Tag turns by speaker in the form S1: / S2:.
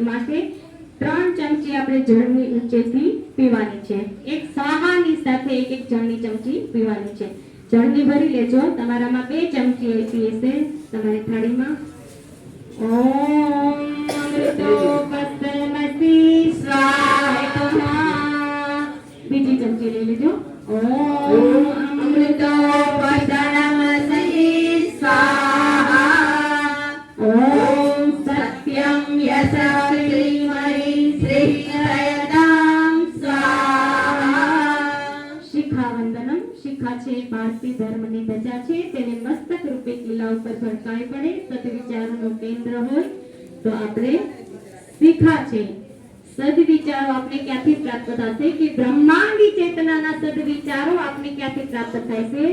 S1: એ માટે 3 ચમચી આપણે જળની ઊંચેથી પીવાની છે। એક સ્વાહાની સાથે એક જળની ચમચી પીવાની છે। જળની ભરી લેજો। તમારામાં 2 ચમચી આપી હશે તમારી થાળીમાં। ઓમ અમૃતોપસ્તમસી સ્વાહા। બીજી ચમચી લઈ લેજો। ઓમ અમૃતોપસ્તમસી સ્વાહા। ઓમ સત્યમ યશઃ શ્રીમહી શ્રીરયતામ સ્વાહા। શિખાવંદનમ। શિખા છે ભારતીય ધર્મની ધજા છે। તેને મસ્તક રૂપે કિલ્લા ઉપર ફરકાવી પડે। સદવિચારોનું કેન્દ્ર હોય તો આપણે શિખા છે। સદવિચારો આપણે ક્યાંથી પ્રાપ્ત થશે કે બ્રહ્માંડી ચેતનાના સદવિચારો આપણે ક્યાંથી પ્રાપ્ત થાય છે